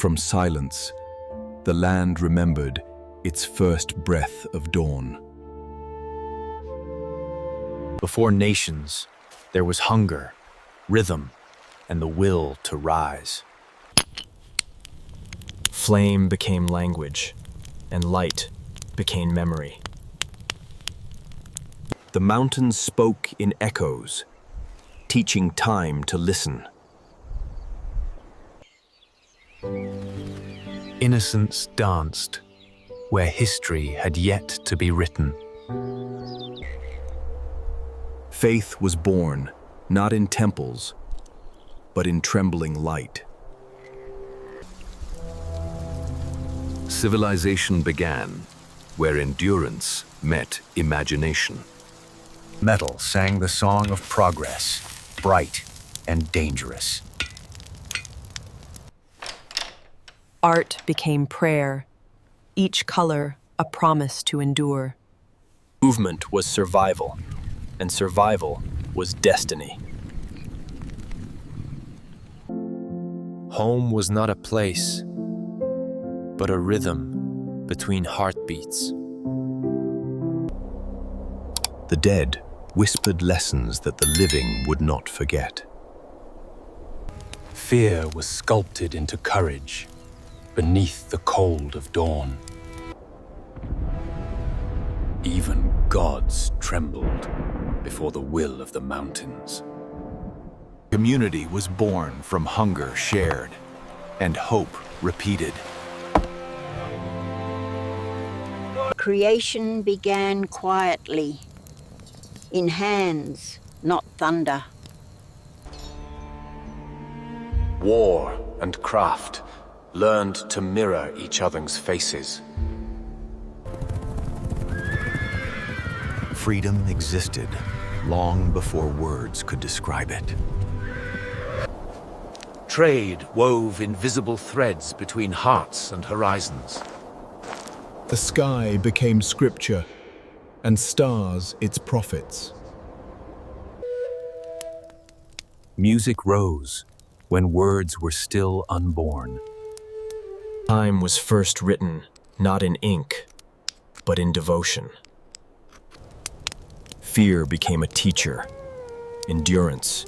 From silence, the land remembered its first breath of dawn. Before nations, there was hunger, rhythm, and the will to rise. Flame became language, and light became memory. The mountains spoke in echoes, teaching time to listen. Innocence danced where history had yet to be written. Faith was born, not in temples, but in trembling light. Civilization began where endurance met imagination. Metal sang the song of progress, bright and dangerous. Art became prayer, each color a promise to endure. Movement was survival, and survival was destiny. Home was not a place, but a rhythm between heartbeats. The dead whispered lessons that the living would not forget. Fear was sculpted into courage beneath the cold of dawn. Even gods trembled before the will of the mountains. Community was born from hunger shared and hope repeated. Creation began quietly, in hands, not thunder. War and craft learned to mirror each other's faces. Freedom existed long before words could describe it. Trade wove invisible threads between hearts and horizons. The sky became scripture, and stars its prophets. Music rose when words were still unborn. Time was first written, not in ink, but in devotion. Fear became a teacher, endurance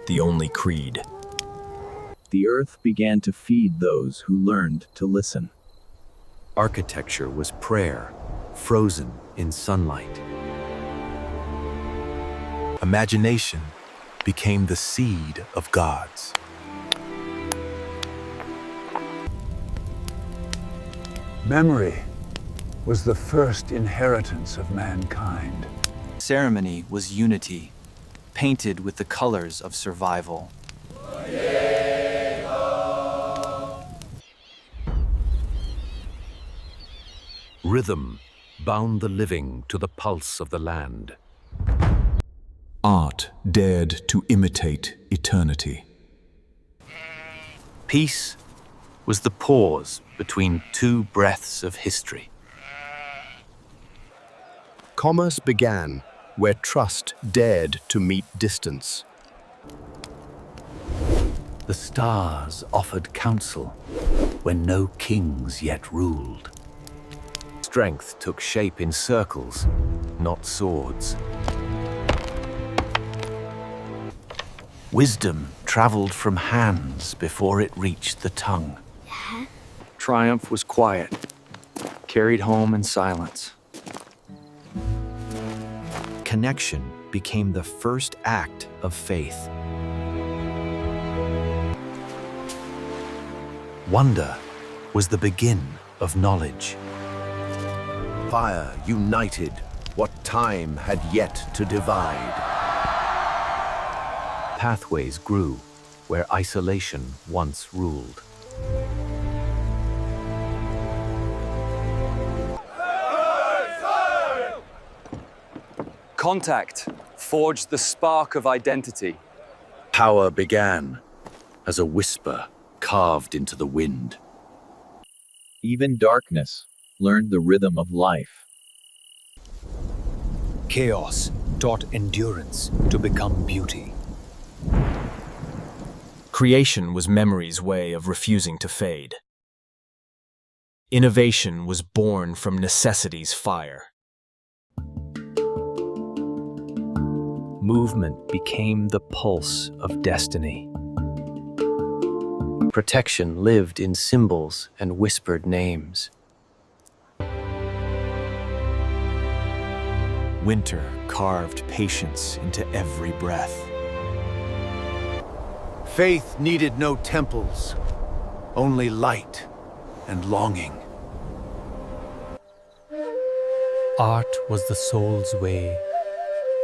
the only creed. The earth began to feed those who learned to listen. Architecture was prayer, frozen in sunlight. Imagination became the seed of gods. Memory was the first inheritance of mankind. Ceremony was unity, painted with the colors of survival. Rhythm bound the living to the pulse of the land. Art dared to imitate eternity. Peace was the pause between two breaths of history. Commerce began where trust dared to meet distance. The stars offered counsel when no kings yet ruled. Strength took shape in circles, not swords. Wisdom traveled from hands before it reached the tongue. Triumph was quiet, carried home in silence. Connection became the first act of faith. Wonder was the begin of knowledge. Fire united what time had yet to divide. Pathways grew where isolation once ruled. Contact forged the spark of identity. Power began as a whisper carved into the wind. Even darkness learned the rhythm of life. Chaos taught endurance to become beauty. Creation was memory's way of refusing to fade. Innovation was born from necessity's fire. Movement became the pulse of destiny. Protection lived in symbols and whispered names. Winter carved patience into every breath. Faith needed no temples, only light and longing. Art was the soul's way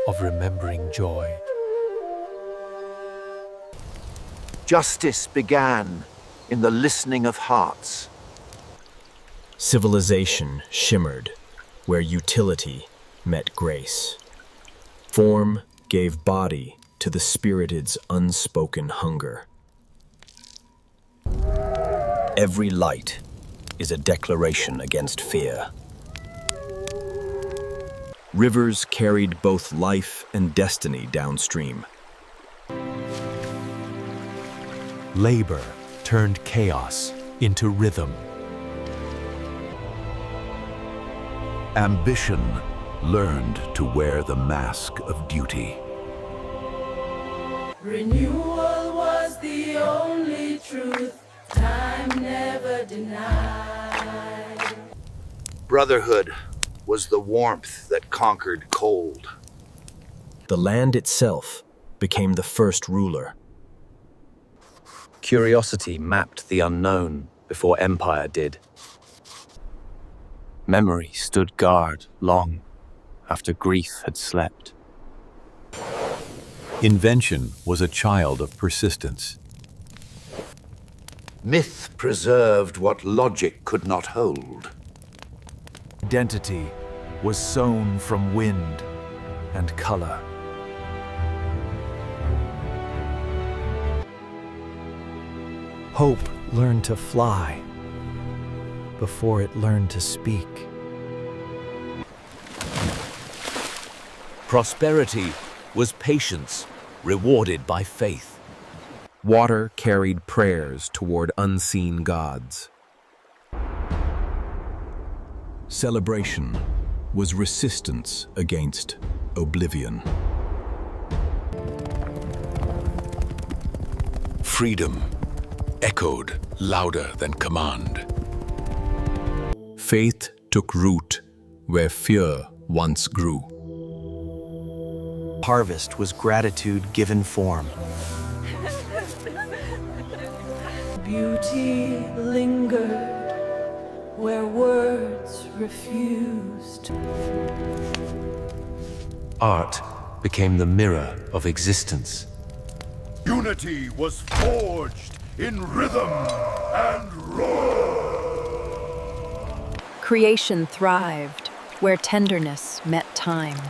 of remembering joy. Justice began in the listening of hearts. Civilization shimmered where utility met grace. Form gave body to the spirited's unspoken hunger. Every light is a declaration against fear. Rivers carried both life and destiny downstream. Labor turned chaos into rhythm. Ambition learned to wear the mask of duty. Renewal was the only truth time never denied. Brotherhood was the warmth that conquered cold. The land itself became the first ruler. Curiosity mapped the unknown before empire did. Memory stood guard long after grief had slept. Invention was a child of persistence. Myth preserved what logic could not hold. Identity was sown from wind and color. Hope learned to fly before it learned to speak. Prosperity was patience, rewarded by faith. Water carried prayers toward unseen gods. Celebration was resistance against oblivion. Freedom echoed louder than command. Faith took root where fear once grew. Harvest was gratitude given form. Beauty lingered where words refused. Art became the mirror of existence. Unity was forged in rhythm and roar. Creation thrived where tenderness met time.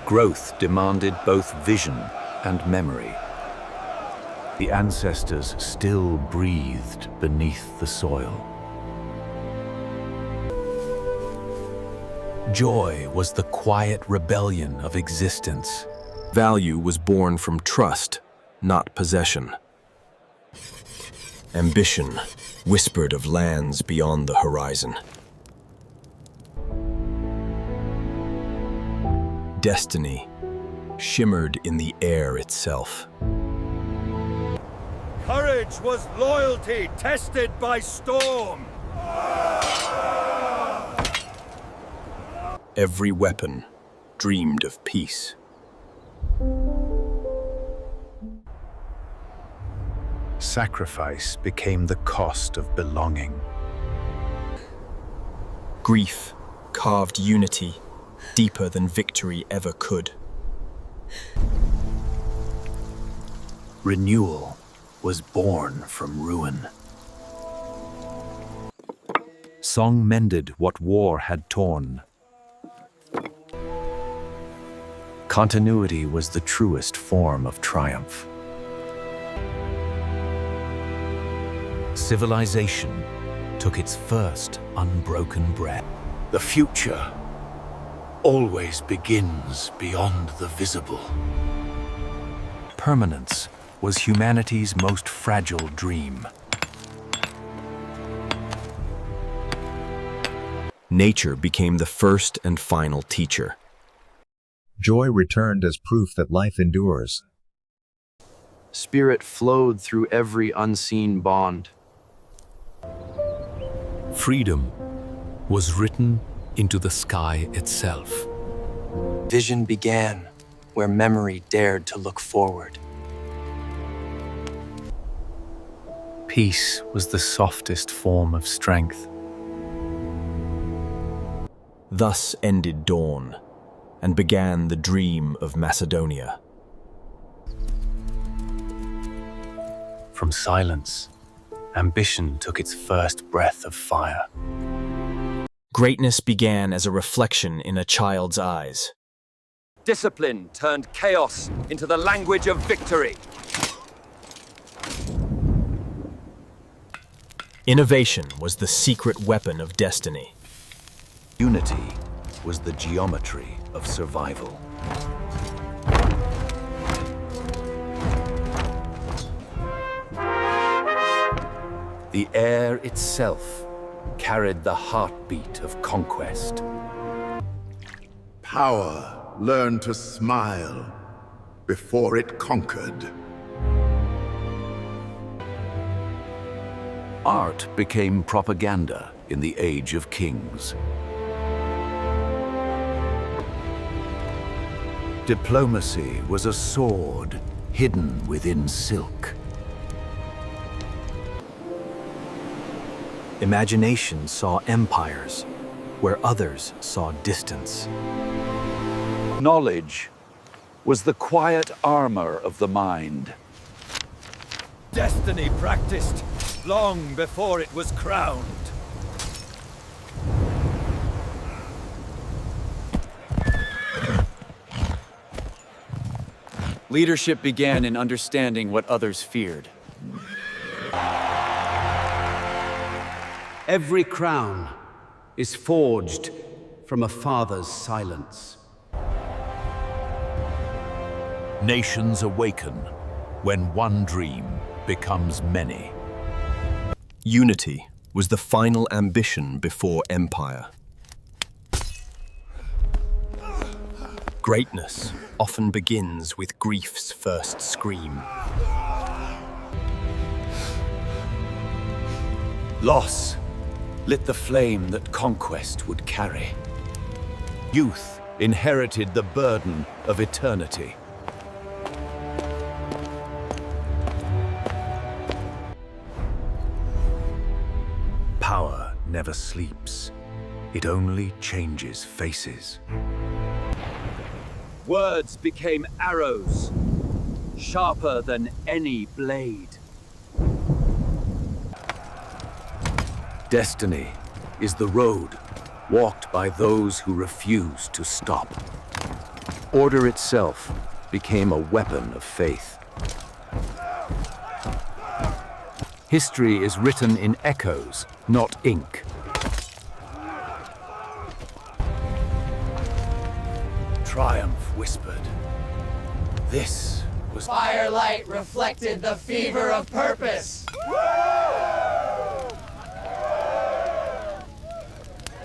Growth demanded both vision and memory. The ancestors still breathed beneath the soil. Joy was the quiet rebellion of existence. Value was born from trust, not possession. Ambition whispered of lands beyond the horizon. Destiny shimmered in the air itself. Courage was loyalty tested by storm. Every weapon dreamed of peace. Sacrifice became the cost of belonging. Grief carved unity deeper than victory ever could. Renewal was born from ruin. Song mended what war had torn. Continuity was the truest form of triumph. Civilization took its first unbroken breath. The future always begins beyond the visible. Permanence was humanity's most fragile dream. Nature became the first and final teacher. Joy returned as proof that life endures. Spirit flowed through every unseen bond. Freedom was written into the sky itself. Vision began where memory dared to look forward. Peace was the softest form of strength. Thus ended dawn, and began the dream of Macedonia. From silence, ambition took its first breath of fire. Greatness began as a reflection in a child's eyes. Discipline turned chaos into the language of victory. Innovation was the secret weapon of destiny. Unity was the geometry of survival. The air itself carried the heartbeat of conquest. Power learned to smile before it conquered. Art became propaganda in the Age of Kings. Diplomacy was a sword hidden within silk. Imagination saw empires where others saw distance. Knowledge was the quiet armor of the mind. Destiny practiced long before it was crowned. Leadership began in understanding what others feared. Every crown is forged from a father's silence. Nations awaken when one dream becomes many. Unity was the final ambition before empire. Greatness often begins with grief's first scream. Loss lit the flame that conquest would carry. Youth inherited the burden of eternity. Power never sleeps. It only changes faces. Words became arrows, sharper than any blade. Destiny is the road walked by those who refuse to stop. Order itself became a weapon of faith. History is written in echoes, not ink. Triumph whispered. This was Firelight reflected the fever of purpose.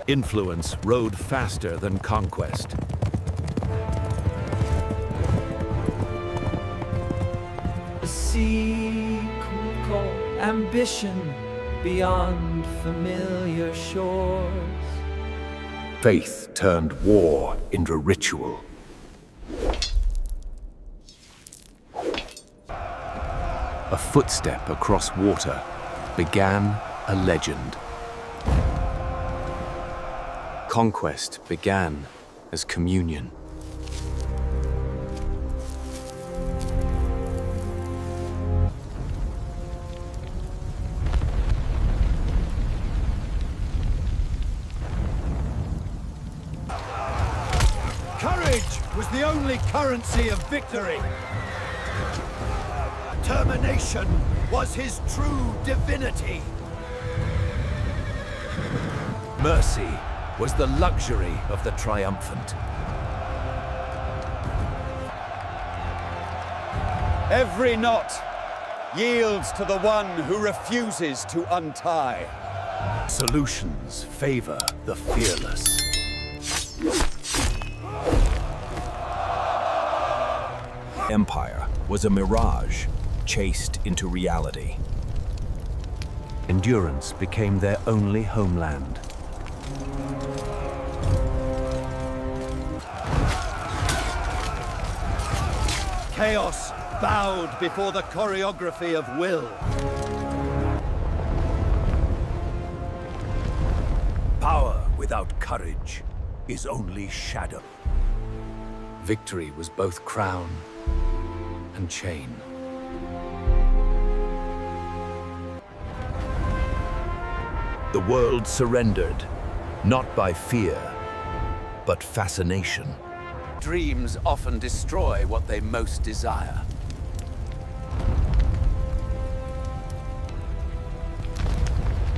Influence rode faster than conquest. A sea could call ambition beyond familiar shores. Faith turned war into ritual. A footstep across water began a legend. Conquest began as communion. Courage was the only currency of victory. Determination was his true divinity. Mercy was the luxury of the triumphant. Every knot yields to the one who refuses to untie. Solutions favor the fearless. Empire was a mirage chased into reality. Endurance became their only homeland. Chaos bowed before the choreography of will. Power without courage is only shadow. Victory was both crown and chain. The world surrendered, not by fear, but fascination. Dreams often destroy what they most desire.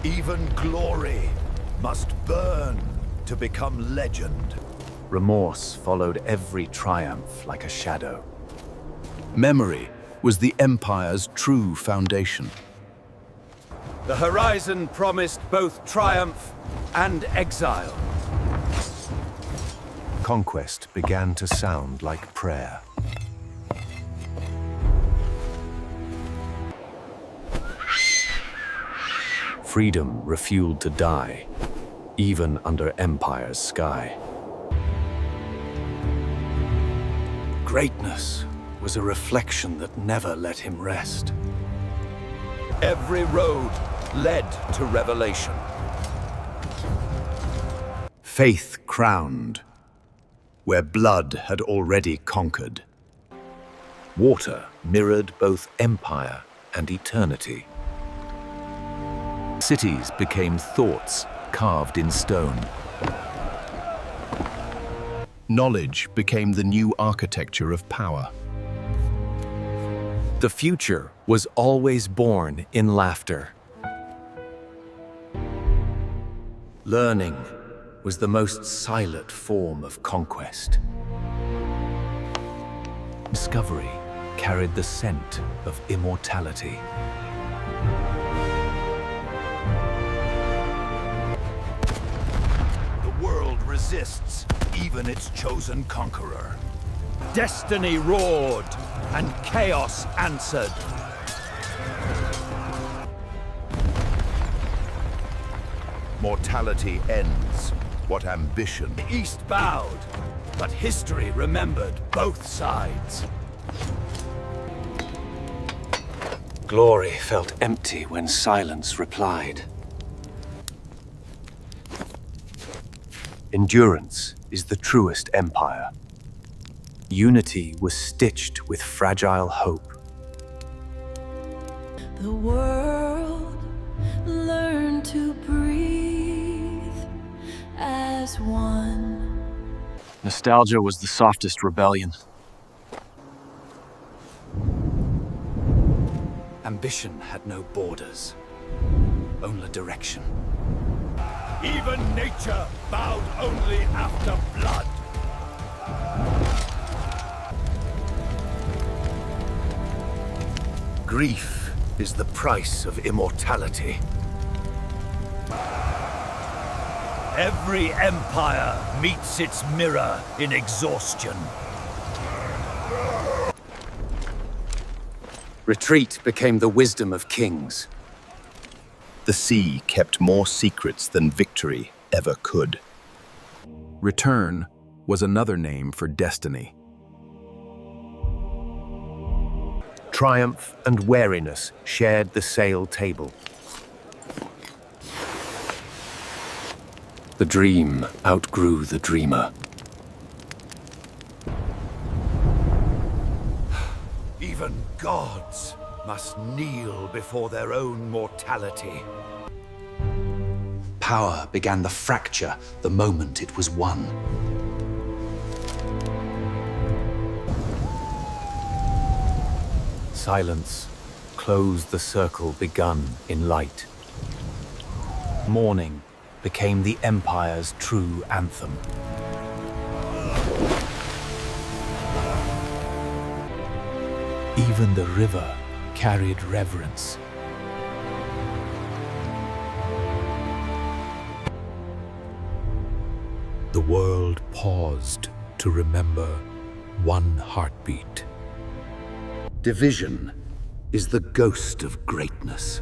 Even glory must burn to become legend. Remorse followed every triumph like a shadow. Memory was the Empire's true foundation. The horizon promised both triumph and exile. Conquest began to sound like prayer. Freedom refueled to die, even under Empire's sky. Greatness was a reflection that never let him rest. Every road led to revelation. Faith crowned, where blood had already conquered. Water mirrored both empire and eternity. Cities became thoughts carved in stone. Knowledge became the new architecture of power. The future was always born in laughter. Learning was the most silent form of conquest. Discovery carried the scent of immortality. The world resists even its chosen conqueror. Destiny roared, and chaos answered. Mortality ends what ambition. The East bowed, but history remembered both sides. Glory felt empty when silence replied. Endurance is the truest empire. Unity was stitched with fragile hope. The world learned to breathe as one. Nostalgia was the softest rebellion. Ambition had no borders, only direction. Even nature bowed only after blood. Grief is the price of immortality. Every empire meets its mirror in exhaustion. Retreat became the wisdom of kings. The sea kept more secrets than victory ever could. Return was another name for destiny. Triumph and wariness shared the sail table. The dream outgrew the dreamer. Even gods must kneel before their own mortality. Power began the fracture the moment it was won. Silence closed the circle begun in light. Morning became the Empire's true anthem. Even the river carried reverence. The world paused to remember one heartbeat. Division is the ghost of greatness.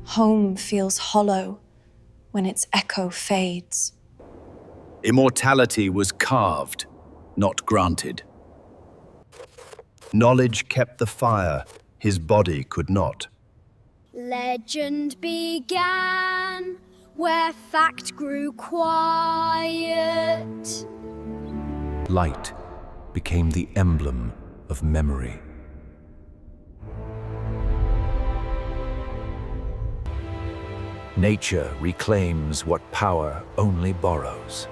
Home feels hollow when its echo fades. Immortality was carved, not granted. Knowledge kept the fire, his body could not. Legend began where fact grew quiet. Light became the emblem of memory. Nature reclaims what power only borrows.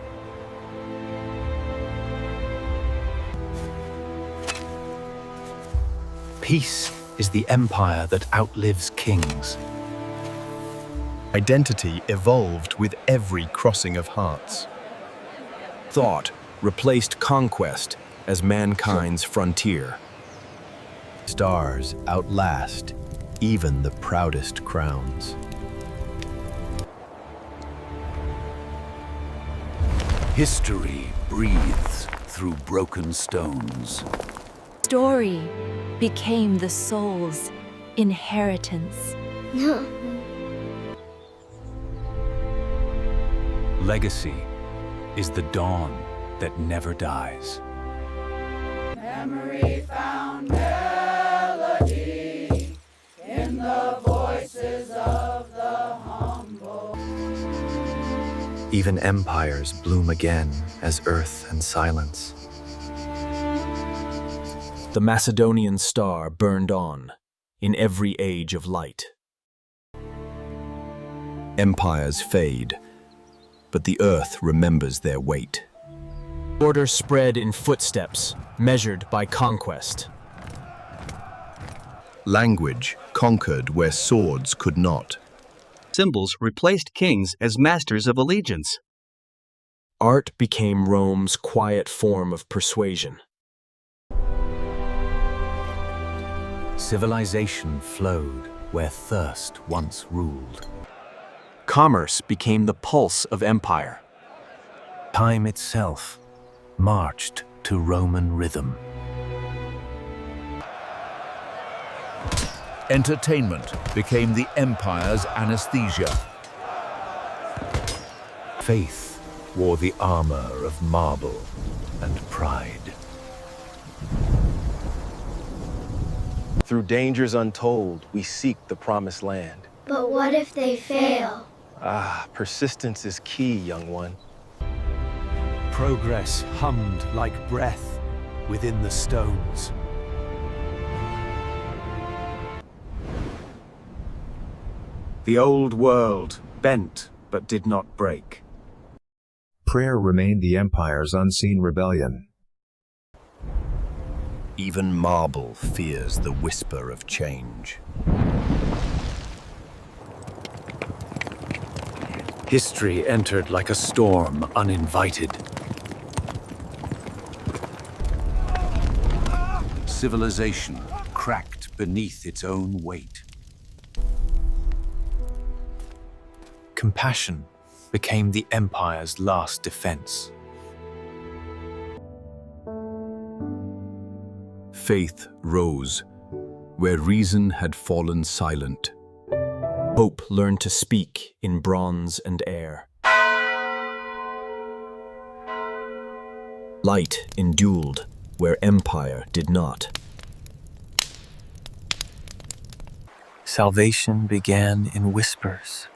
Peace is the empire that outlives kings. Identity evolved with every crossing of hearts. Thought replaced conquest as mankind's frontier. Stars outlast even the proudest crowns. History breathes through broken stones. Story became the soul's inheritance. Legacy is the dawn that never dies. Memory found melody in the voices of the humble. Even empires bloom again as earth and silence. The Macedonian star burned on in every age of light. Empires fade, but the earth remembers their weight. Order spread in footsteps, measured by conquest. Language conquered where swords could not. Symbols replaced kings as masters of allegiance. Art became Rome's quiet form of persuasion. Civilization flowed where thirst once ruled. Commerce became the pulse of empire. Time itself marched to Roman rhythm. Entertainment became the empire's anesthesia. Faith wore the armor of marble and pride. Through dangers untold, we seek the promised land. But what if they fail? Persistence is key, young one. Progress hummed like breath within the stones. The old world bent but did not break. Prayer remained the empire's unseen rebellion. Even marble fears the whisper of change. History entered like a storm uninvited. Civilization cracked beneath its own weight. Compassion became the empire's last defense. Faith rose where reason had fallen silent. Hope learned to speak in bronze and air. Light endued where empire did not. Salvation began in whispers,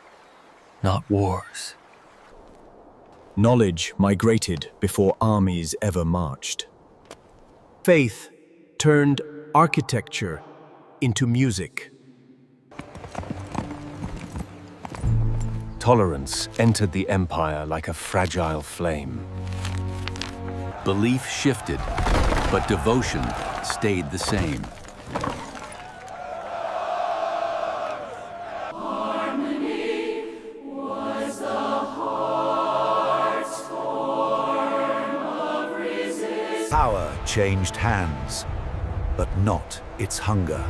not wars. Knowledge migrated before armies ever marched. Faith turned architecture into music. Tolerance entered the empire like a fragile flame. Belief shifted, but devotion stayed the same. Harmony was the heart's form of resistance. Power changed hands, but not its hunger.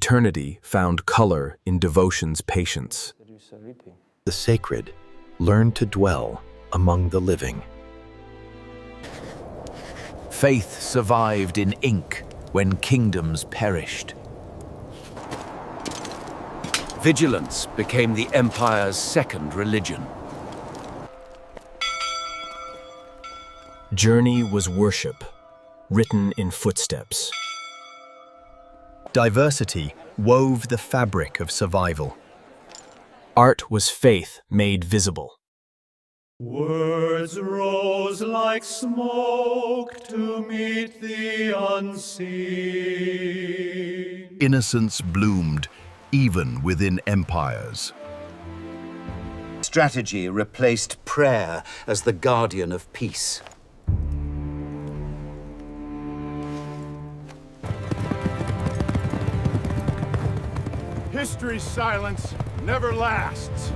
Eternity found color in devotion's patience. The sacred learned to dwell among the living. Faith survived in ink when kingdoms perished. Vigilance became the empire's second religion. Journey was worship, written in footsteps. Diversity wove the fabric of survival. Art was faith made visible. Words rose like smoke to meet the unseen. Innocence bloomed even within empires. Strategy replaced prayer as the guardian of peace. History's silence never lasts.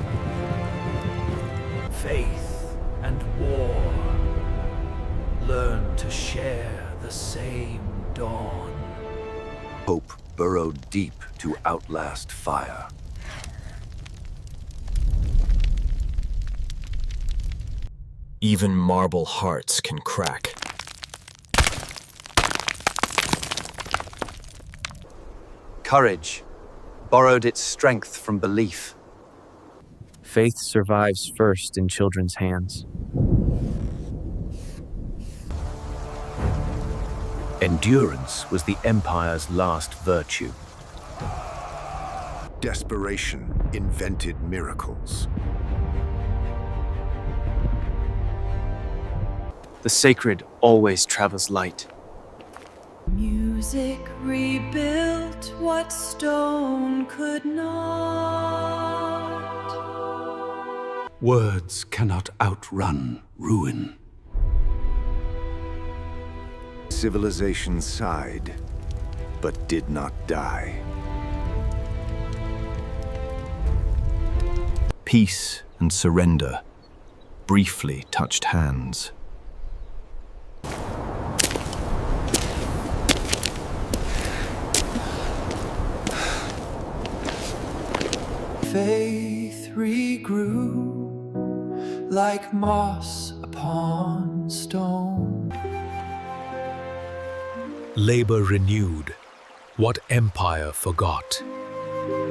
Faith and war learned to share the same dawn. Hope burrowed deep to outlast fire. Even marble hearts can crack. Courage borrowed its strength from belief. Faith survives first in children's hands. Endurance was the empire's last virtue. Desperation invented miracles. The sacred always travels light. Music rebuilt what stone could not. Words cannot outrun ruin. Civilization sighed, but did not die. Peace and surrender briefly touched hands. Faith regrew like moss upon stone. Labor renewed what empire forgot.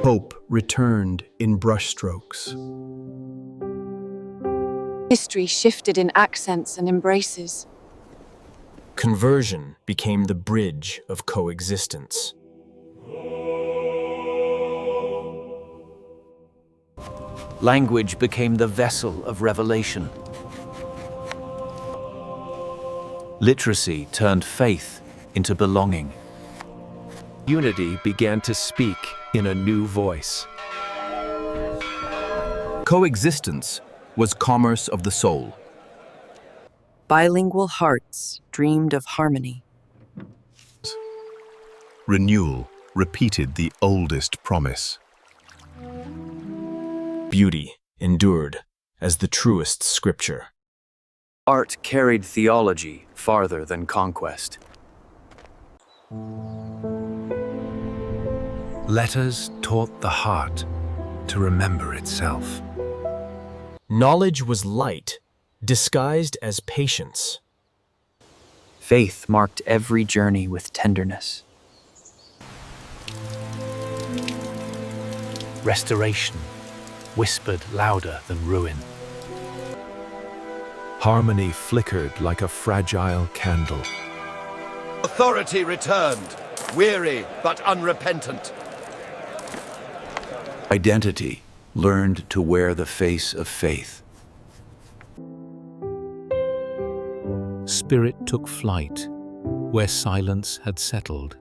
Hope returned in brushstrokes. History shifted in accents and embraces. Conversion became the bridge of coexistence. Language became the vessel of revelation. Literacy turned faith into belonging. Unity began to speak in a new voice. Coexistence was commerce of the soul. Bilingual hearts dreamed of harmony. Renewal repeated the oldest promise. Beauty endured as the truest scripture. Art carried theology farther than conquest. Letters taught the heart to remember itself. Knowledge was light, disguised as patience. Faith marked every journey with tenderness. Restoration whispered louder than ruin. Harmony flickered like a fragile candle. Authority returned, weary but unrepentant. Identity learned to wear the face of faith. Spirit took flight where silence had settled.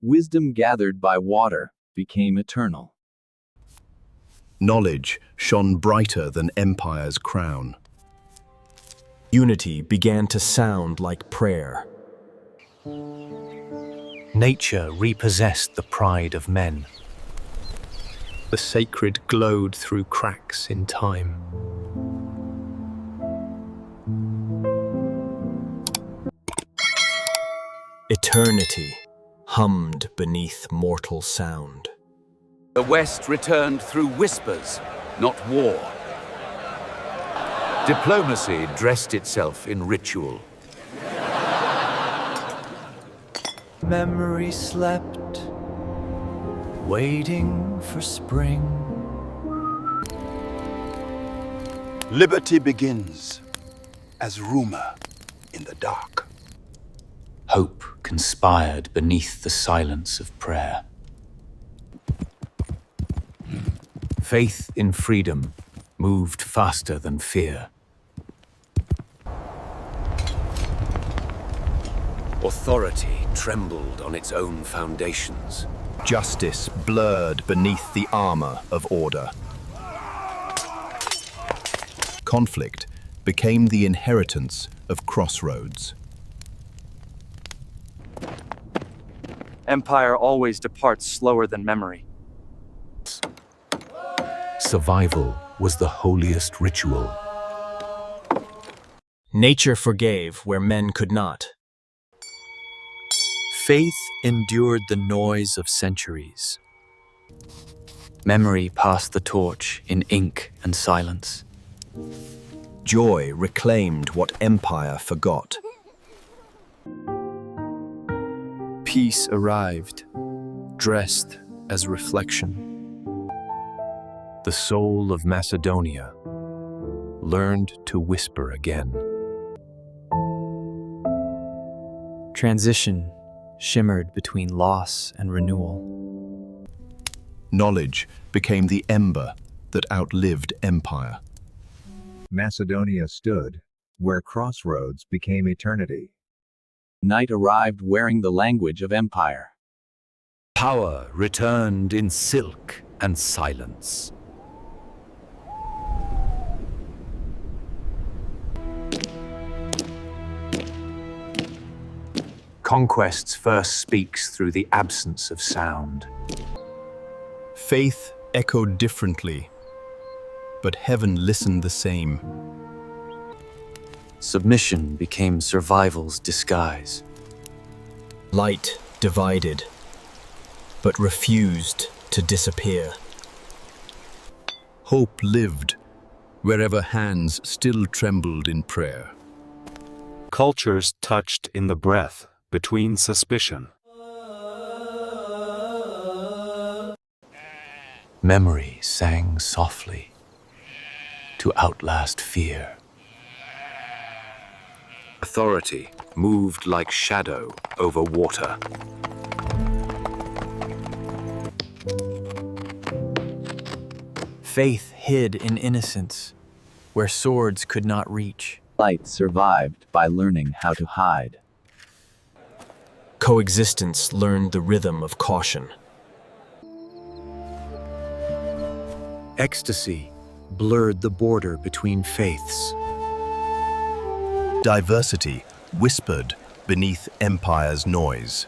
Wisdom gathered by water became eternal. Knowledge shone brighter than empire's crown. Unity began to sound like prayer. Nature repossessed the pride of men. The sacred glowed through cracks in time. Eternity hummed beneath mortal sound. The West returned through whispers, not war. Diplomacy dressed itself in ritual. Memory slept, waiting for spring. Liberty begins as rumor in the dark. Hope conspired beneath the silence of prayer. Faith in freedom moved faster than fear. Authority trembled on its own foundations. Justice blurred beneath the armor of order. Conflict became the inheritance of crossroads. Empire always departs slower than memory. Survival was the holiest ritual. Nature forgave where men could not. Faith endured the noise of centuries. Memory passed the torch in ink and silence. Joy reclaimed what empire forgot. Peace arrived, dressed as reflection. The soul of Macedonia learned to whisper again. Transition shimmered between loss and renewal. Knowledge became the ember that outlived empire. Macedonia stood where crossroads became eternity. Night arrived wearing the language of empire. Power returned in silk and silence. Conquest first speaks through the absence of sound. Faith echoed differently, but heaven listened the same. Submission became survival's disguise. Light divided, but refused to disappear. Hope lived wherever hands still trembled in prayer. Cultures touched in the breath between suspicion. Memory sang softly to outlast fear. Authority moved like shadow over water. Faith hid in innocence, where swords could not reach. Light survived by learning how to hide. Coexistence learned the rhythm of caution. Ecstasy blurred the border between faiths. Diversity whispered beneath empire's noise.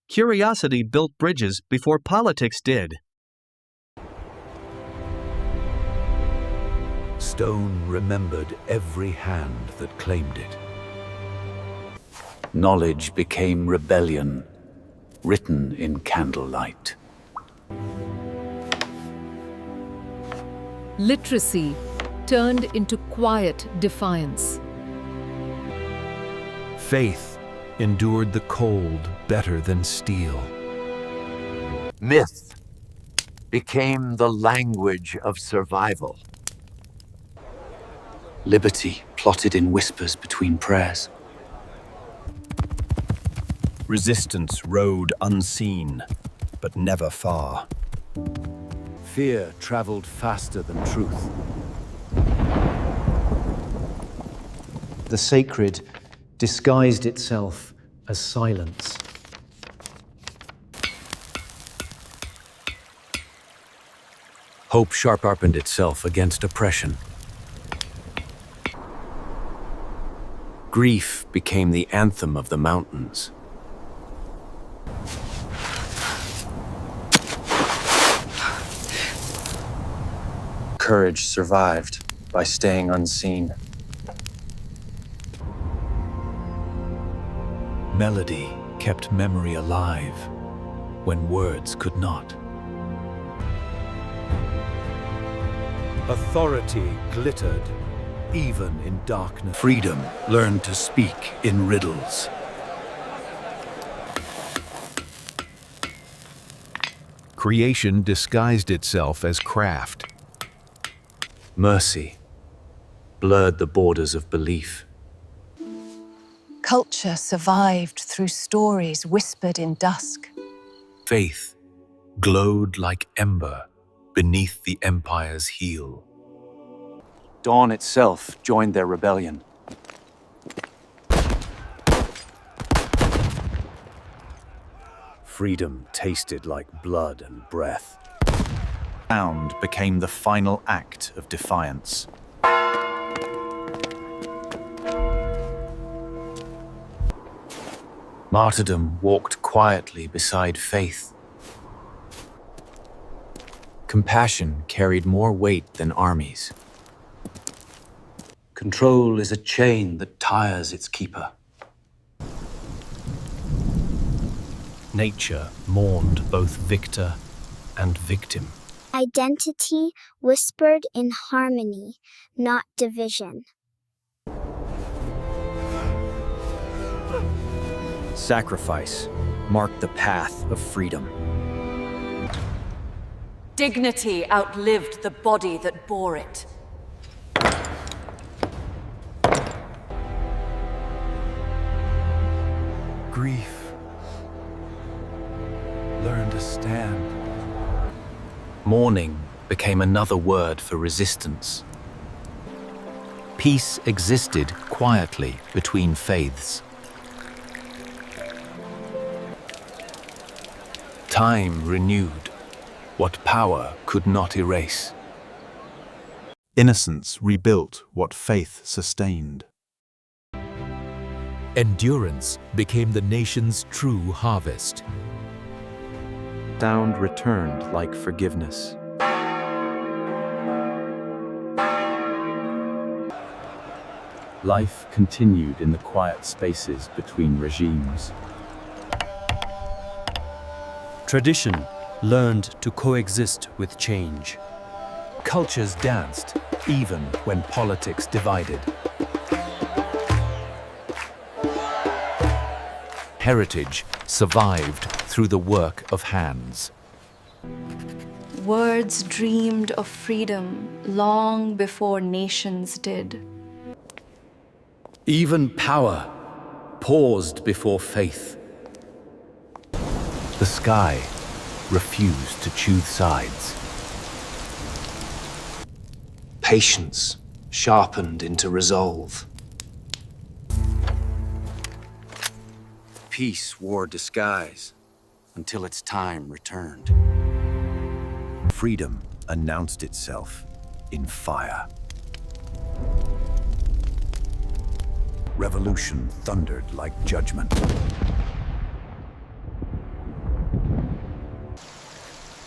Curiosity built bridges before politics did. Stone remembered every hand that claimed it. Knowledge became rebellion, written in candlelight. Literacy turned into quiet defiance. Faith endured the cold better than steel. Myth became the language of survival. Liberty plotted in whispers between prayers. Resistance rode unseen, but never far. Fear traveled faster than truth. The sacred disguised itself as silence. Hope sharpened itself against oppression. Grief became the anthem of the mountains. Courage survived by staying unseen. Melody kept memory alive when words could not. Authority glittered, even in darkness. Freedom learned to speak in riddles. Creation disguised itself as craft. Mercy blurred the borders of belief. Culture survived through stories whispered in dusk. Faith glowed like ember beneath the empire's heel. Dawn itself joined their rebellion. Freedom tasted like blood and breath. Sound became the final act of defiance. Martyrdom walked quietly beside faith. Compassion carried more weight than armies. Control is a chain that tires its keeper. Nature mourned both victor and victim. Identity whispered in harmony, not division. Sacrifice marked the path of freedom. Dignity outlived the body that bore it. Grief learned to stand. Mourning became another word for resistance. Peace existed quietly between faiths. Time renewed what power could not erase. Innocence rebuilt what faith sustained. Endurance became the nation's true harvest. Sound returned like forgiveness. Life continued in the quiet spaces between regimes. Tradition learned to coexist with change. Cultures danced, even when politics divided. Heritage survived through the work of hands. Words dreamed of freedom long before nations did. Even power paused before faith. The sky refused to choose sides. Patience sharpened into resolve. Peace wore disguise until its time returned. Freedom announced itself in fire. Revolution thundered like judgment.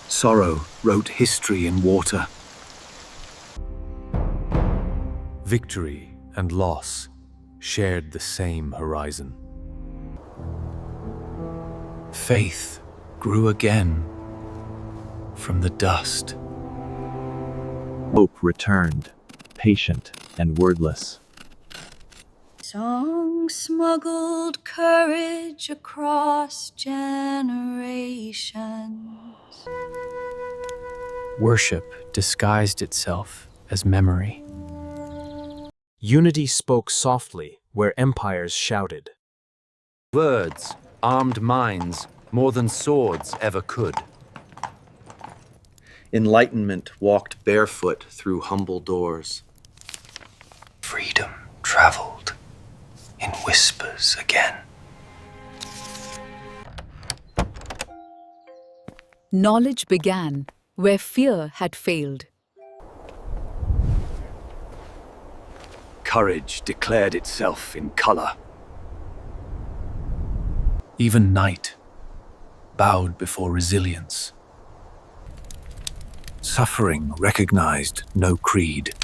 Sorrow wrote history in water. Victory and loss shared the same horizon. Faith grew again from the dust. Hope returned, patient and wordless. Song smuggled courage across generations. Worship disguised itself as memory. Unity spoke softly where empires shouted. Words armed minds more than swords ever could. Enlightenment walked barefoot through humble doors. Freedom traveled in whispers again. Knowledge began where fear had failed. Courage declared itself in color. Even night bowed before resilience. Suffering recognized no creed.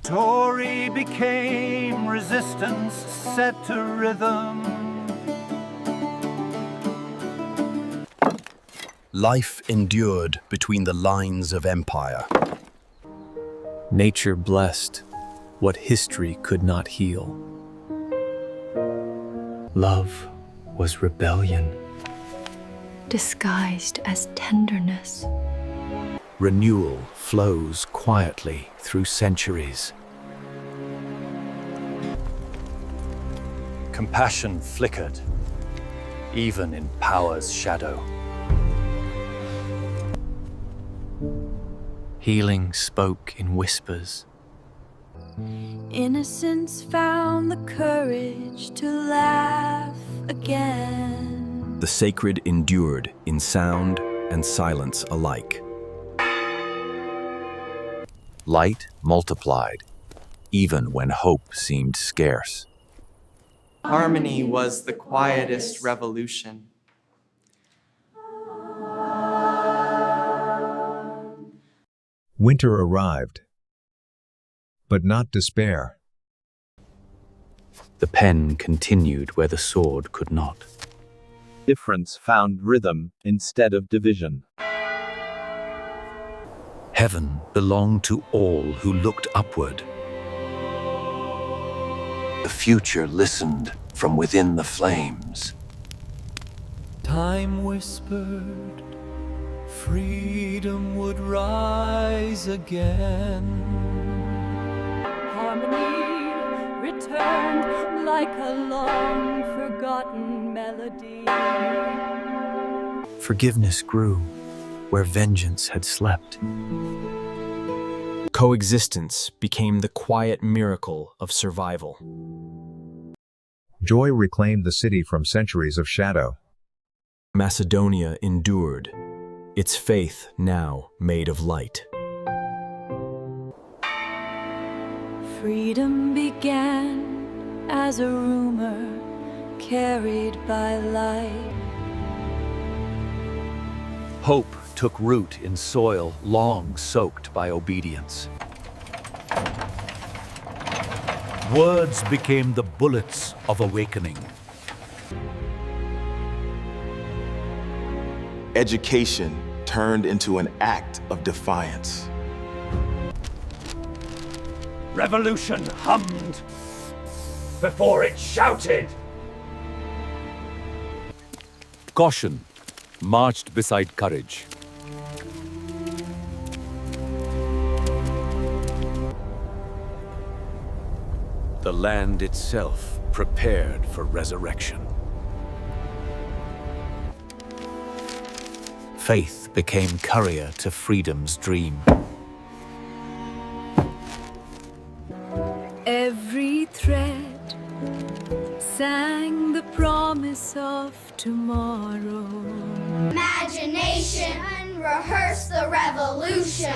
Story became resistance set to rhythm. Life endured between the lines of empire. Nature blessed what history could not heal. Love was rebellion, disguised as tenderness. Renewal flows quietly through centuries. Compassion flickered, even in power's shadow. Healing spoke in whispers. Innocence found the courage to laugh again. The sacred endured in sound and silence alike. Light multiplied, even when hope seemed scarce. Harmony was the quietest revolution. Winter arrived, but not despair. The pen continued where the sword could not. Difference found rhythm instead of division. Heaven belonged to all who looked upward. The future listened from within the flames. Time whispered, freedom would rise again. Harmony returned like a long-forgotten melody. Forgiveness grew where vengeance had slept. Coexistence became the quiet miracle of survival. Joy reclaimed the city from centuries of shadow. Macedonia endured, its faith now made of light. Freedom began as a rumor carried by light. Hope took root in soil long soaked by obedience. Words became the bullets of awakening. Education turned into an act of defiance. Revolution hummed before it shouted. Caution marched beside courage. The land itself prepared for resurrection. Faith became courier to freedom's dream. Every thread sang the promise of tomorrow. Imagination rehearse the revolution.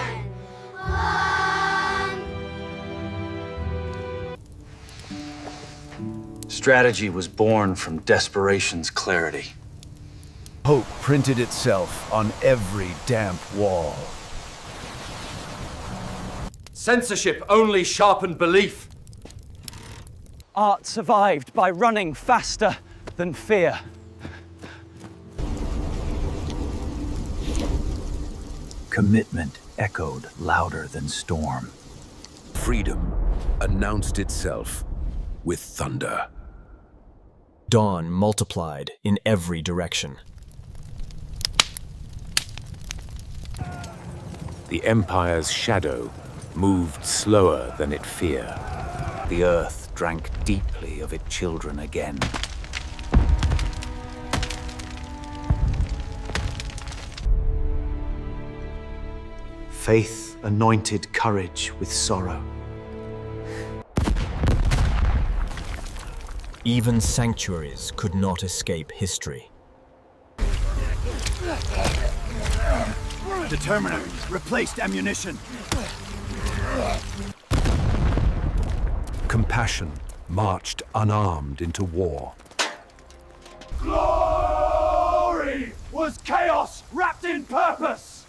Strategy was born from desperation's clarity. Hope printed itself on every damp wall. Censorship only sharpened belief. Art survived by running faster than fear. Commitment echoed louder than storm. Freedom announced itself with thunder. Dawn multiplied in every direction. The Empire's shadow moved slower than it feared. The earth drank deeply of its children again. Faith anointed courage with sorrow. Even sanctuaries could not escape history. Determiner replaced ammunition. Compassion marched unarmed into war. Glory was chaos wrapped in purpose.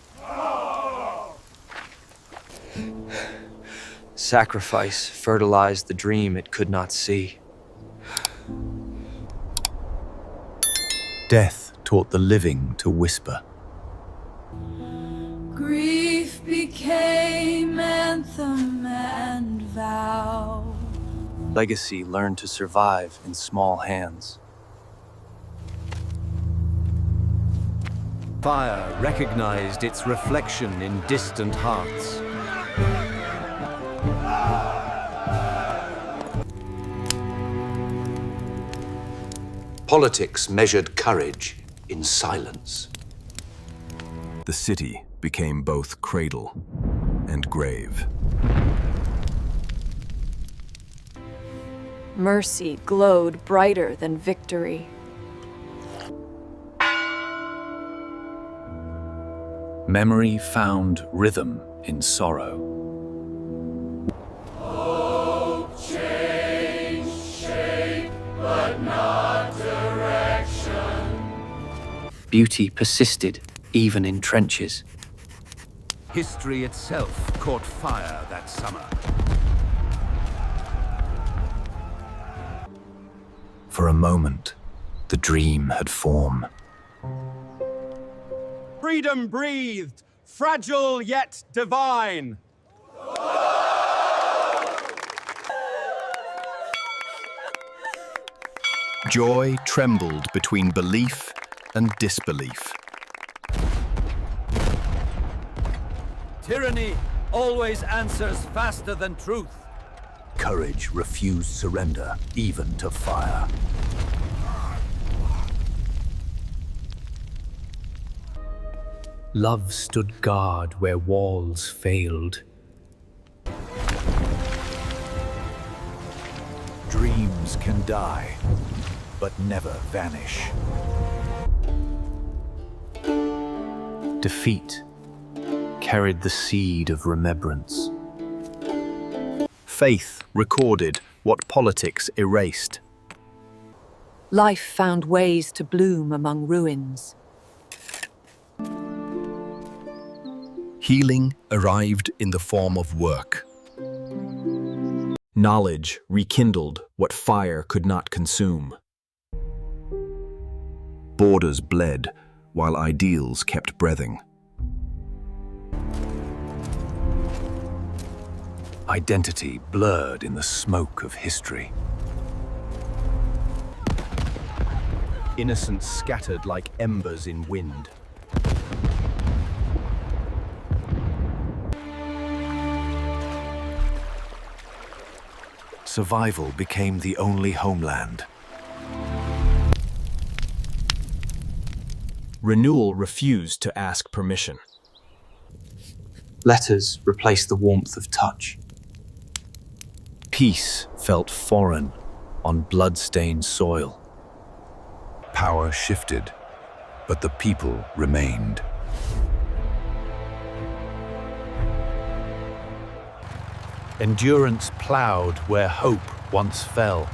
Sacrifice fertilized the dream it could not see. Death taught the living to whisper. Grief became anthem and vow. Legacy learned to survive in small hands. Fire recognized its reflection in distant hearts. Politics measured courage in silence. The city became both cradle and grave. Mercy glowed brighter than victory. Memory found rhythm in sorrow. Hope changed shape, but not direction. Beauty persisted, even in trenches. History itself caught fire that summer. For a moment, the dream had form. Freedom breathed, fragile yet divine. Joy trembled between belief and disbelief. Tyranny always answers faster than truth. Courage refused surrender, even to fire. Love stood guard where walls failed. Dreams can die, but never vanish. Defeat carried the seed of remembrance. Faith recorded what politics erased. Life found ways to bloom among ruins. Healing arrived in the form of work. Knowledge rekindled what fire could not consume. Borders bled while ideals kept breathing. Identity blurred in the smoke of history. Innocence scattered like embers in wind. Survival became the only homeland. Renewal refused to ask permission. Letters replaced the warmth of touch. Peace felt foreign on blood-stained soil. Power shifted, but the people remained. Endurance plowed where hope once fell.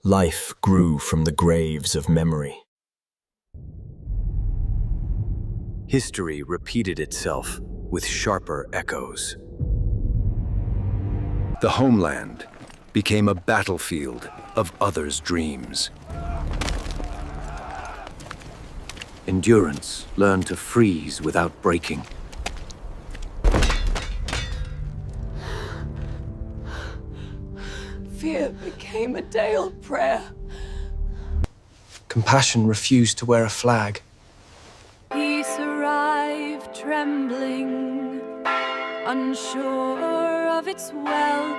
Life grew from the graves of memory. History repeated itself with sharper echoes. The homeland became a battlefield of others' dreams. Endurance learned to freeze without breaking. Fear became a Dale prayer. Compassion refused to wear a flag. Peace arrived trembling, unsure of its welcome.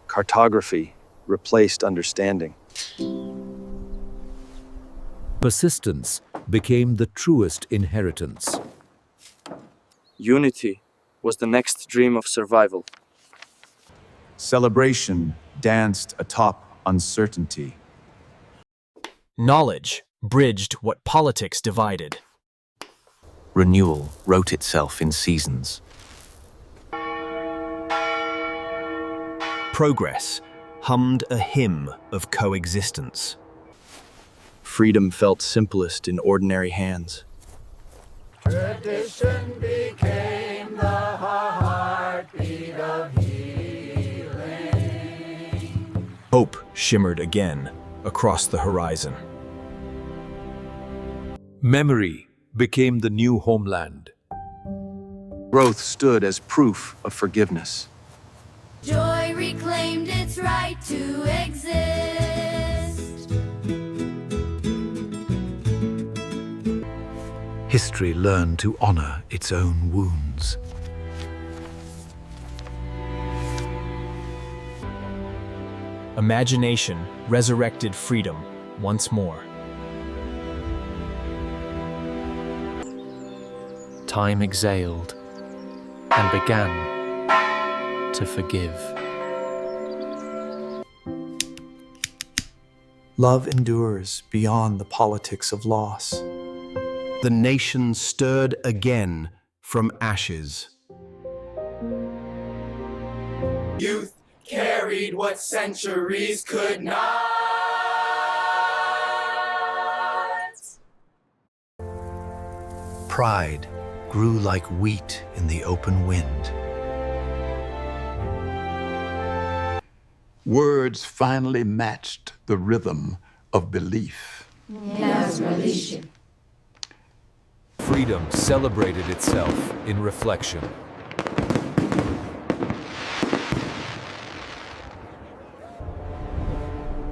Cartography replaced understanding. Persistence became the truest inheritance. Unity was the next dream of survival. Celebration danced atop uncertainty. Knowledge bridged what politics divided. Renewal wrote itself in seasons. Progress hummed a hymn of coexistence. Freedom felt simplest in ordinary hands. Tradition became the heartbeat of healing. Hope shimmered again across the horizon. Memory became the new homeland. Growth stood as proof of forgiveness. Joy reclaimed its right to exist. History learned to honor its own wounds. Imagination resurrected freedom once more. Time exhaled and began to forgive. Love endures beyond the politics of loss. The nation stirred again from ashes. Youth carried what centuries could not. Pride grew like wheat in the open wind. Words finally matched the rhythm of belief. Freedom celebrated itself in reflection.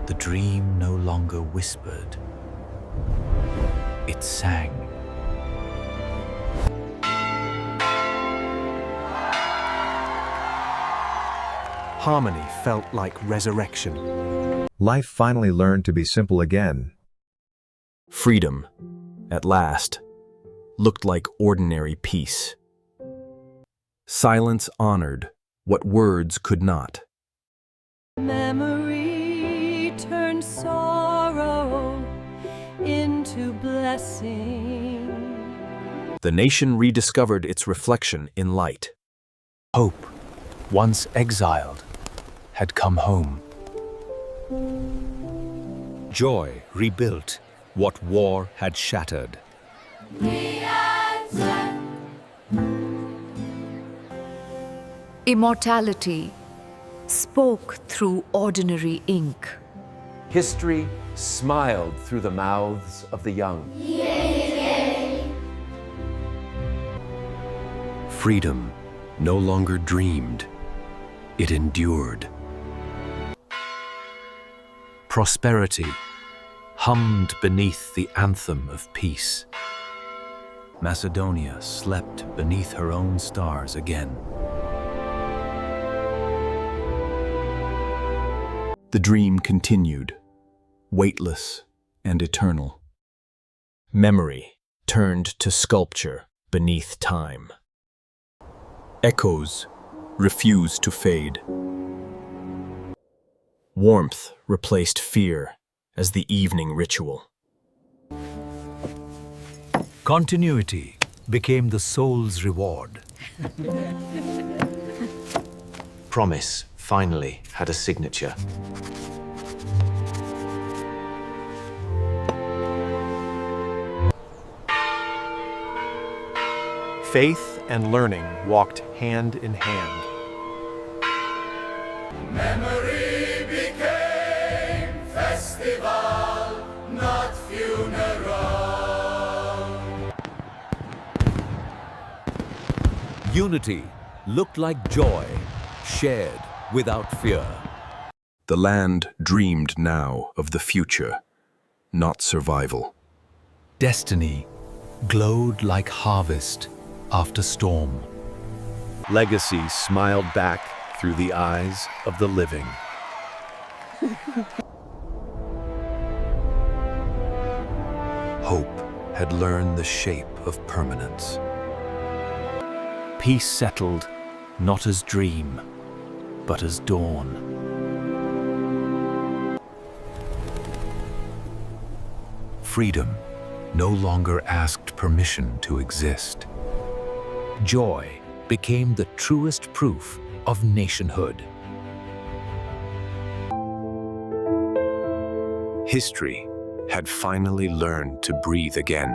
The dream no longer whispered. It sang. Harmony felt like resurrection. Life finally learned to be simple again. Freedom, at last, looked like ordinary peace. Silence honored what words could not. Memory turned sorrow into blessing. The nation rediscovered its reflection in light. Hope, once exiled, had come home. Joy rebuilt what war had shattered. Immortality spoke through ordinary ink. History smiled through the mouths of the young. Freedom no longer dreamed, it endured. Prosperity hummed beneath the anthem of peace. Macedonia slept beneath her own stars again. The dream continued, weightless and eternal. Memory turned to sculpture beneath time. Echoes refused to fade. Warmth replaced fear as the evening ritual. Continuity became the soul's reward. Promise finally had a signature. Faith and learning walked hand in hand. Memory became festival, not funeral. Unity looked like joy, shared without fear. The land dreamed now of the future, not survival. Destiny glowed like harvest after storm. Legacy smiled back through the eyes of the living. Hope had learned the shape of permanence. Peace settled not as dream, but as dawn. Freedom no longer asked permission to exist. Joy became the truest proof of nationhood. History had finally learned to breathe again.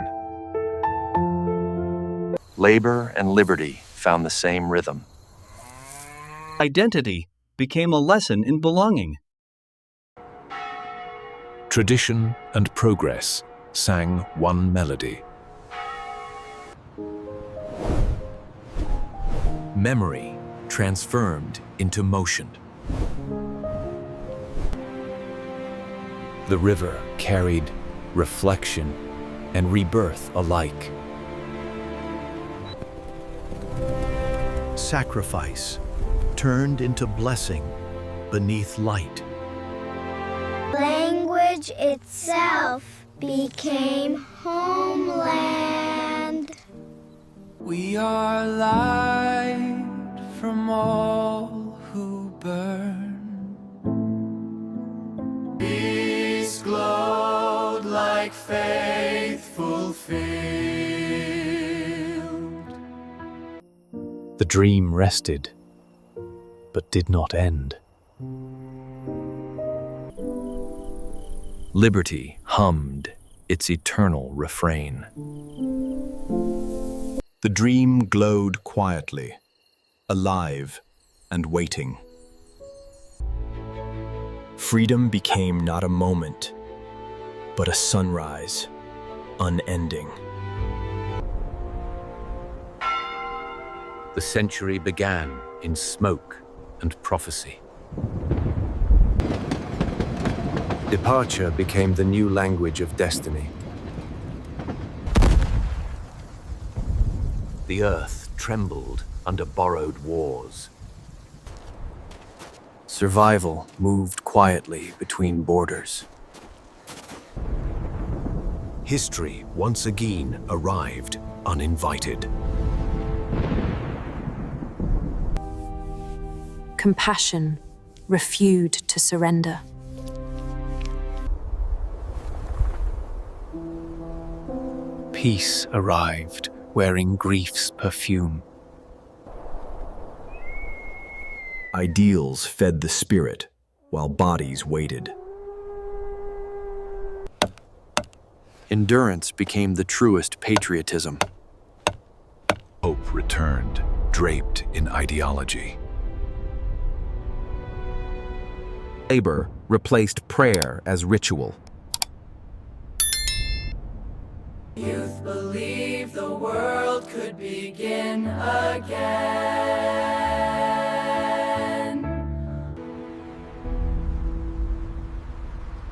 Labor and liberty found the same rhythm. Identity became a lesson in belonging. Tradition and progress sang one melody. Memory transformed into motion. The river carried reflection and rebirth alike. Sacrifice turned into blessing beneath light. Language itself became homeland. We are light from all who burn. Peace glowed like faith fulfilled. The dream rested, but did not end. Liberty hummed its eternal refrain. The dream glowed quietly, alive and waiting. Freedom became not a moment, but a sunrise, unending. The century began in smoke and prophecy. Departure became the new language of destiny. The earth trembled under borrowed wars. Survival moved quietly between borders. History once again arrived uninvited. Compassion refused to surrender. Peace arrived, wearing grief's perfume. Ideals fed the spirit, while bodies waited. Endurance became the truest patriotism. Hope returned, draped in ideology. Labor replaced prayer as ritual. Youth believed the world could begin again.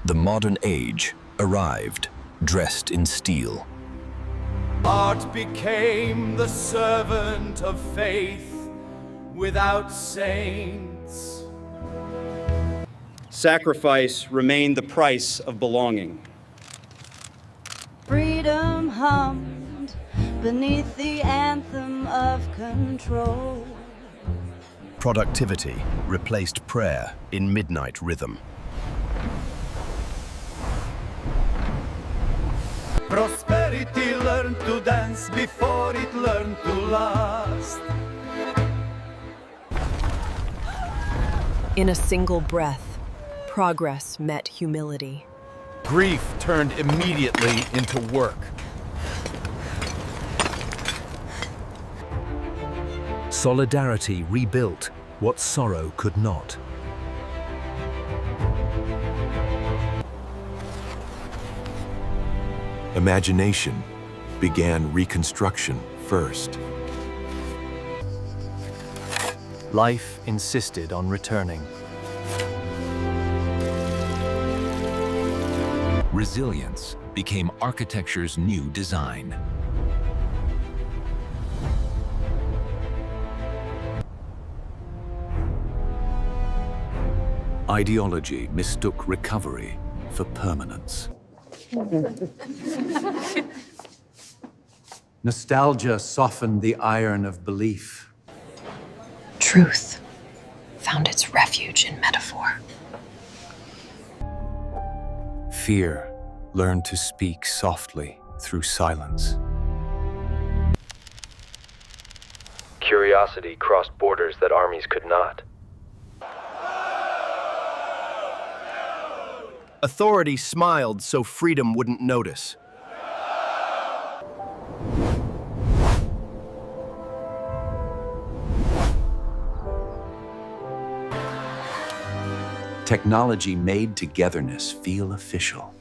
The modern age arrived, dressed in steel. Art became the servant of faith without saints. Sacrifice remained the price of belonging. Freedom hummed beneath the anthem of control. Productivity replaced prayer in midnight rhythm. Prosperity learned to dance before it learned to last. In a single breath, progress met humility. Grief turned immediately into work. Solidarity rebuilt what sorrow could not. Imagination began reconstruction first. Life insisted on returning. Resilience became architecture's new design. Ideology mistook recovery for permanence. Nostalgia softened the iron of belief. Truth found its refuge in metaphor. Fear learned to speak softly through silence. Curiosity crossed borders that armies could not. Authority smiled so freedom wouldn't notice. Technology made togetherness feel official.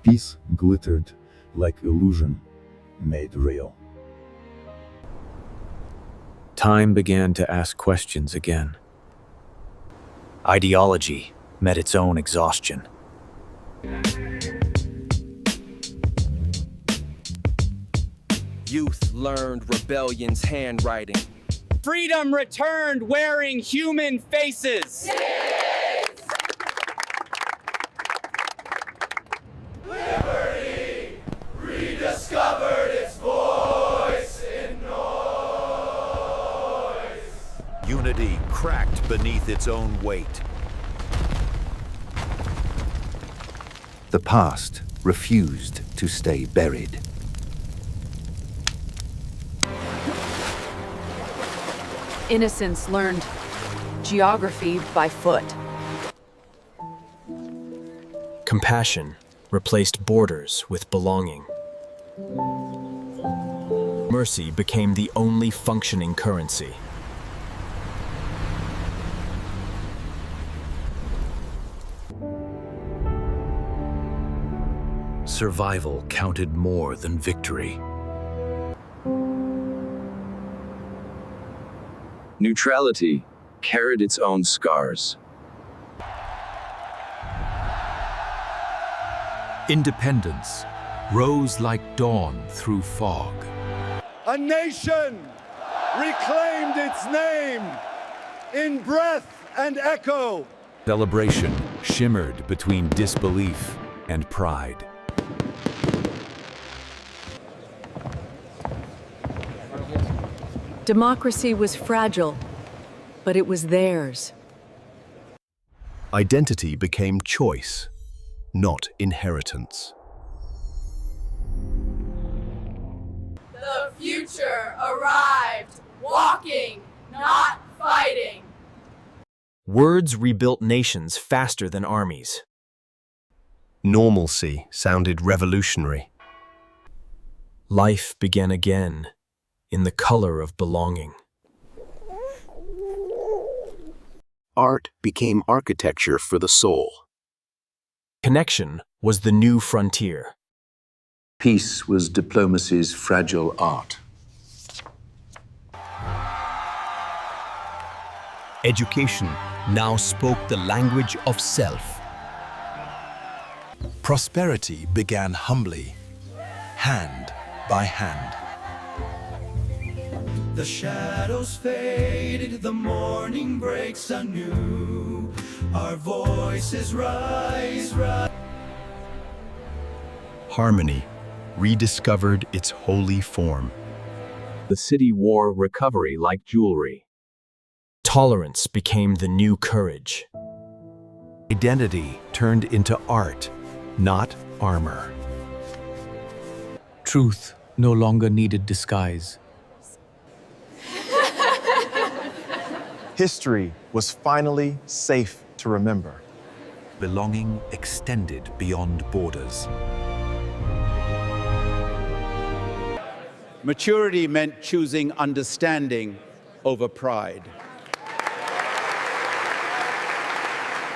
Peace glittered like illusion made real. Time began to ask questions again. Ideology met its own exhaustion. Youth learned rebellion's handwriting. Freedom returned wearing human faces. Liberty rediscovered its voice in noise. Unity cracked beneath its own weight. The past refused to stay buried. Innocence learned geography by foot. Compassion replaced borders with belonging. Mercy became the only functioning currency. Survival counted more than victory. Neutrality carried its own scars. Independence rose like dawn through fog. A nation reclaimed its name in breath and echo. Celebration shimmered between disbelief and pride. Democracy was fragile, but it was theirs. Identity became choice, not inheritance. The future arrived, walking, not fighting. Words rebuilt nations faster than armies. Normalcy sounded revolutionary. Life began again in the color of belonging. Art became architecture for the soul. Connection was the new frontier. Peace was diplomacy's fragile art. Education now spoke the language of self. Prosperity began humbly, hand by hand. The shadows faded, the morning breaks anew. Our voices rise. Harmony rediscovered its holy form. The city wore recovery like jewelry. Tolerance became the new courage. Identity turned into art, not armor. Truth no longer needed disguise. History was finally safe to remember. Belonging extended beyond borders. Maturity meant choosing understanding over pride.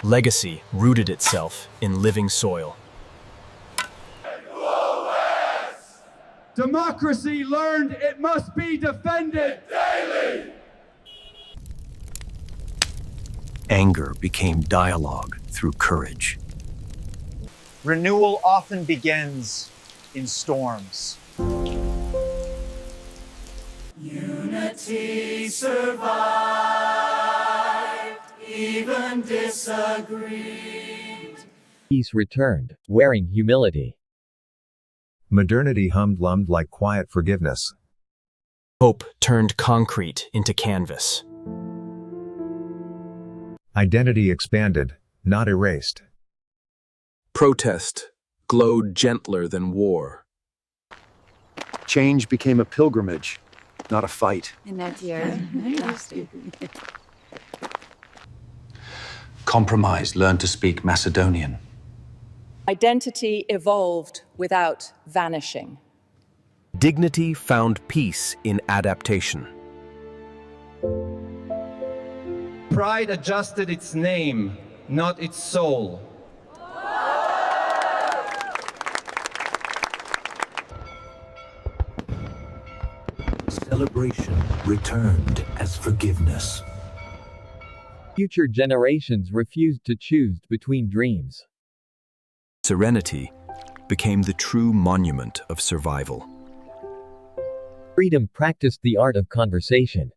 Legacy rooted itself in living soil. Democracy learned it must be defended daily. Anger became dialogue through courage. Renewal often begins in storms. Unity survived, even disagreed. Peace returned, wearing humility. Modernity hummed like quiet forgiveness. Hope turned concrete into canvas. Identity expanded, not erased. Protest glowed gentler than war. Change became a pilgrimage, not a fight. In that year. Compromise learned to speak Macedonian. Identity evolved without vanishing. Dignity found peace in adaptation. Pride adjusted its name, not its soul. Celebration returned as forgiveness. Future generations refused to choose between dreams. Serenity became the true monument of survival. Freedom practiced the art of conversation.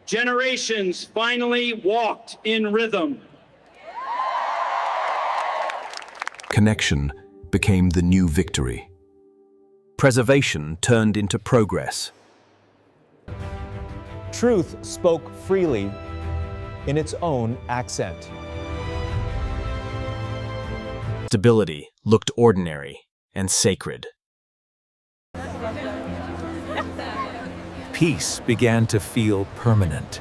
Generations finally walked in rhythm. Connection became the new victory. Preservation turned into progress. Truth spoke freely in its own accent. Stability looked ordinary and sacred. Peace began to feel permanent.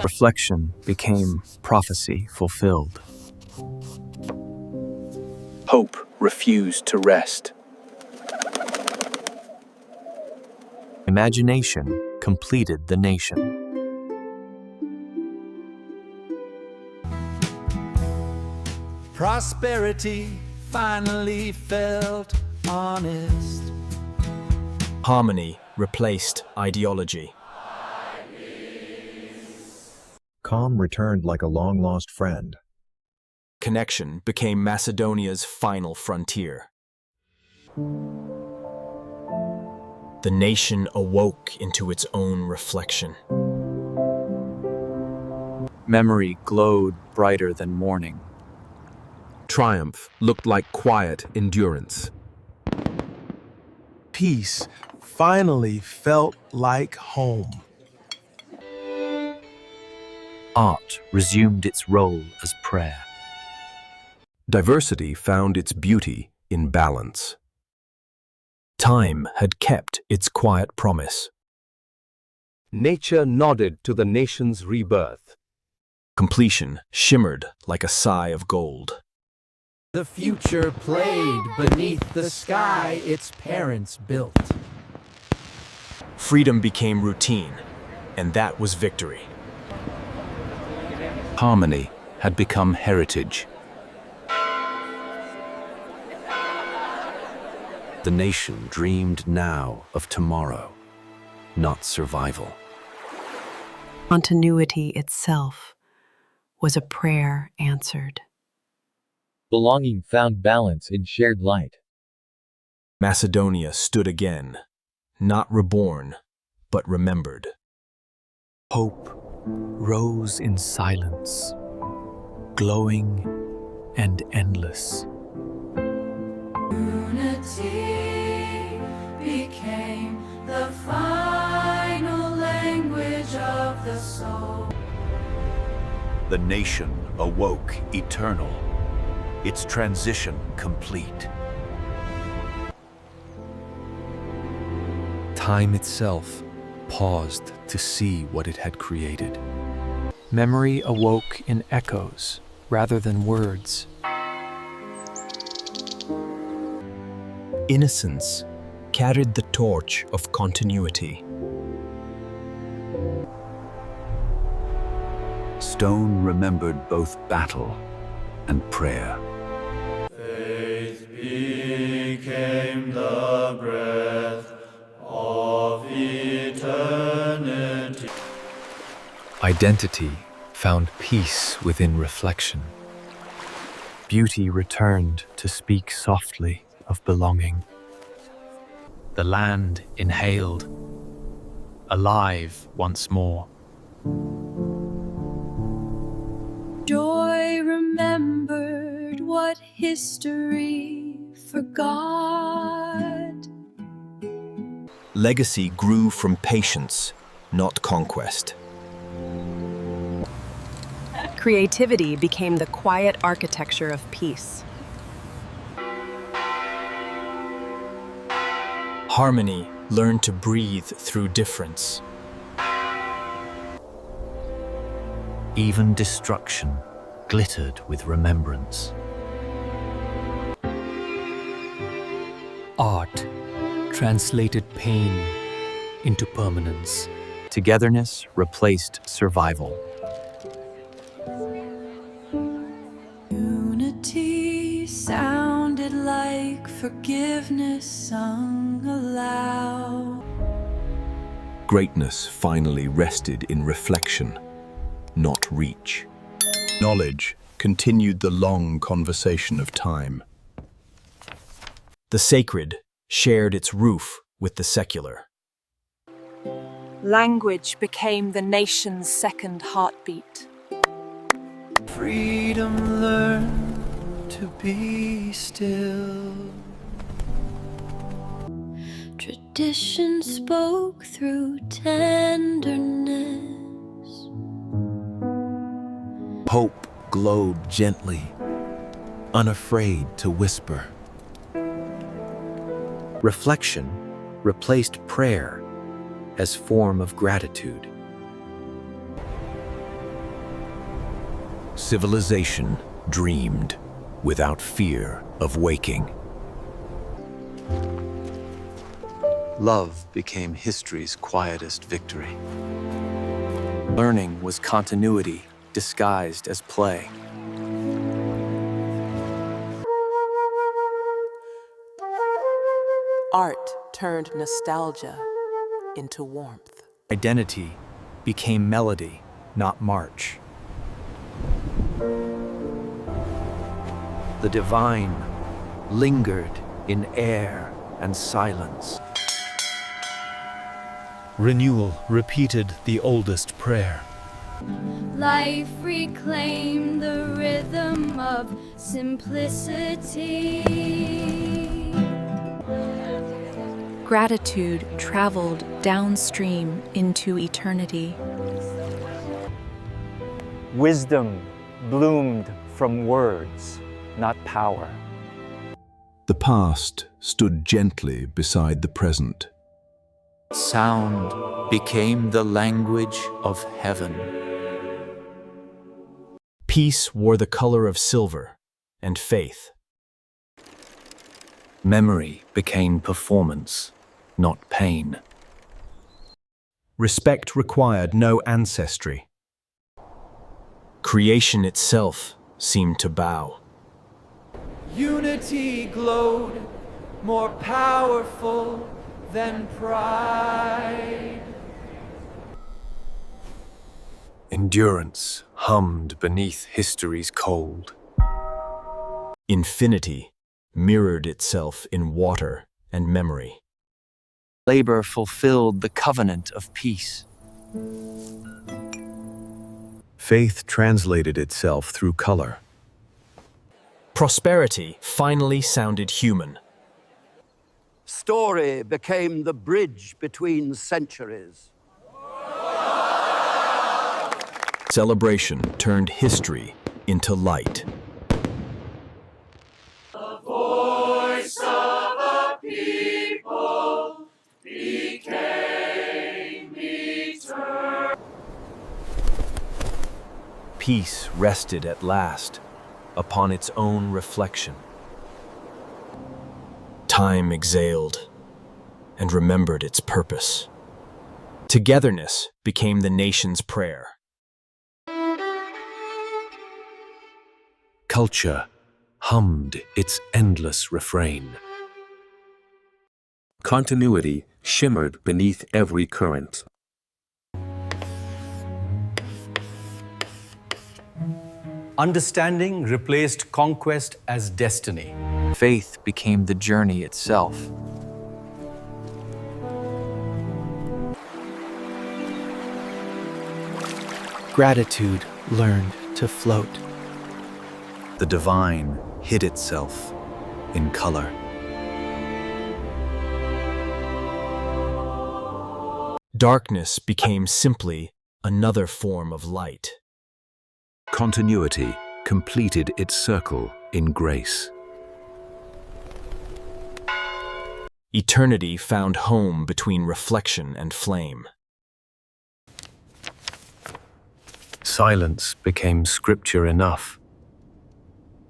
Reflection became prophecy fulfilled. Hope refused to rest. Imagination completed the nation. Prosperity finally felt honest. Harmony replaced ideology. Calm returned like a long-lost friend. Connection became Macedonia's final frontier. The nation awoke into its own reflection. Memory glowed brighter than morning. Triumph looked like quiet endurance. Peace finally felt like home. Art resumed its role as prayer. Diversity found its beauty in balance. Time had kept its quiet promise. Nature nodded to the nation's rebirth. Completion shimmered like a sigh of gold. The future played beneath the sky its parents built. Freedom became routine, and that was victory. Harmony had become heritage. The nation dreamed now of tomorrow, not survival. Continuity itself was a prayer answered. Belonging found balance in shared light. Macedonia stood again, not reborn, but remembered. Hope rose in silence, glowing and endless. Unity became the final language of the soul. The nation awoke eternal, its transition complete. Time itself paused to see what it had created. Memory awoke in echoes rather than words. Innocence carried the torch of continuity. Stone remembered both battle and prayer. Faith became the breath of eternity. Identity found peace within reflection. Beauty returned to speak softly of belonging. The land inhaled, alive once more. Joy remembered what history forgot. Legacy grew from patience, not conquest. Creativity became the quiet architecture of peace. Harmony learned to breathe through difference. Even destruction glittered with remembrance. Art translated pain into permanence. Togetherness replaced survival. Unity sounded like forgiveness sung aloud. Greatness finally rested in reflection, not reach. Knowledge continued the long conversation of time. The sacred shared its roof with the secular. Language became the nation's second heartbeat. Freedom learn to be still. Tradition spoke through tenderness. Hope glowed gently, unafraid to whisper. Reflection replaced prayer as form of gratitude. Civilization dreamed without fear of waking. Love became history's quietest victory. Learning was continuity disguised as play. Art turned nostalgia into warmth. Identity became melody, not march. The divine lingered in air and silence. Renewal repeated the oldest prayer. Life reclaimed the rhythm of simplicity. Gratitude traveled downstream into eternity. Wisdom bloomed from words, not power. The past stood gently beside the present. Sound became the language of heaven. Peace wore the color of silver, and faith. Memory became performance, not pain. Respect required no ancestry. Creation itself seemed to bow. Unity glowed, more powerful than pride. Endurance hummed beneath history's cold. Infinity mirrored itself in water and memory. Labor fulfilled the covenant of peace. Faith translated itself through color. Prosperity finally sounded human. Story became the bridge between centuries. Celebration turned history into light. The voice of a people became eternal. Peace rested at last upon its own reflection. Time exhaled and remembered its purpose. Togetherness became the nation's prayer. Culture hummed its endless refrain. Continuity shimmered beneath every current. Understanding replaced conquest as destiny. Faith became the journey itself. Gratitude learned to float. The divine hid itself in color. Darkness became simply another form of light. Continuity completed its circle in grace. Eternity found home between reflection and flame. Silence became scripture enough.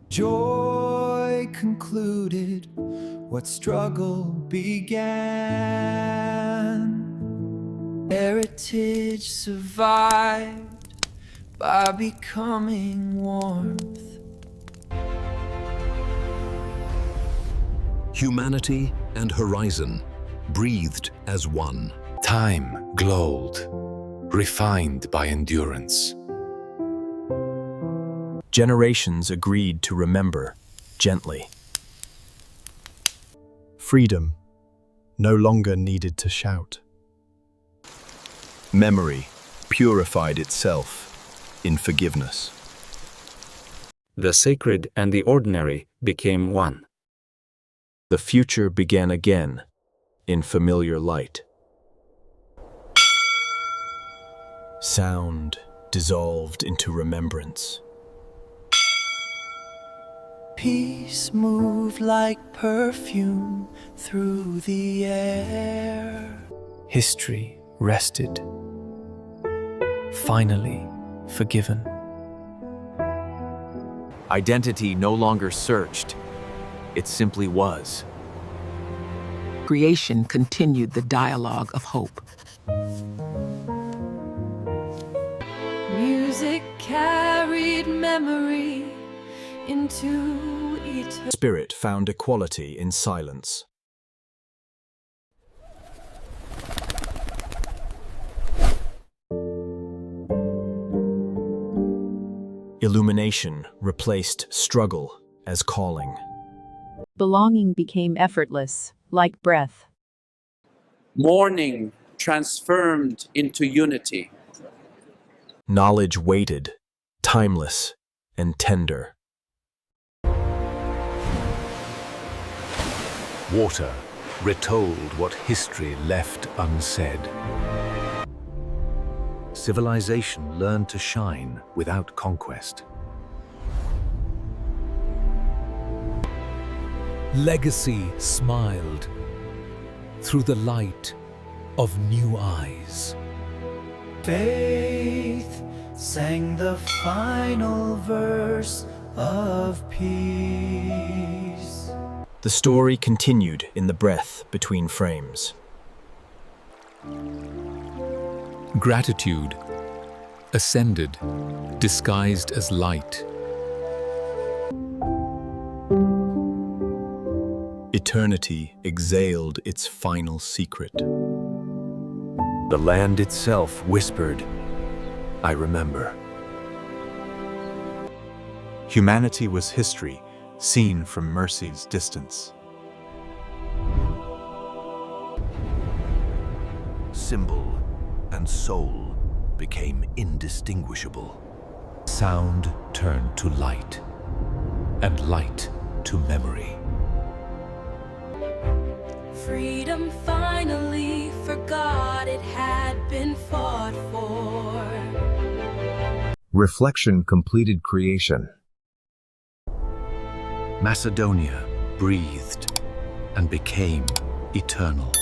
Joy concluded what struggle began. Heritage survived by becoming warmth. Humanity and horizon breathed as one. Time glowed, refined by endurance. Generations agreed to remember gently. Freedom no longer needed to shout. Memory purified itself in forgiveness. The sacred and the ordinary became one. The future began again in familiar light. Sound dissolved into remembrance. Peace moved like perfume through the air. History rested, finally forgiven. Identity no longer searched, it simply was. Creation continued the dialogue of hope. Music carried memory into eternity. Spirit found equality in silence. Illumination replaced struggle as calling. Belonging became effortless, like breath. Mourning transformed into unity. Knowledge waited, timeless and tender. Water retold what history left unsaid. Civilization learned to shine without conquest. Legacy smiled through the light of new eyes. Faith sang the final verse of peace. The story continued in the breath between frames. Gratitude ascended, disguised as light. Eternity exhaled its final secret. The land itself whispered, "I remember." Humanity was history, seen from mercy's distance. Symbol and soul became indistinguishable. Sound turned to light, and light to memory. Freedom finally forgot it had been fought for. Reflection completed creation. Macedonia breathed and became eternal.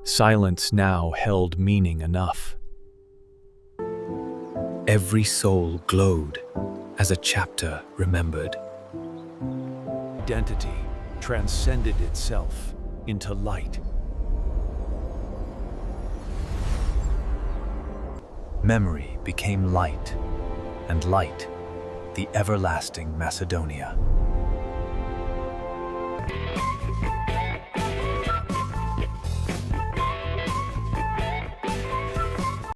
Silence now held meaning enough. Every soul glowed as a chapter remembered. Identity transcended itself into light. Memory became light, and light, the everlasting Macedonia.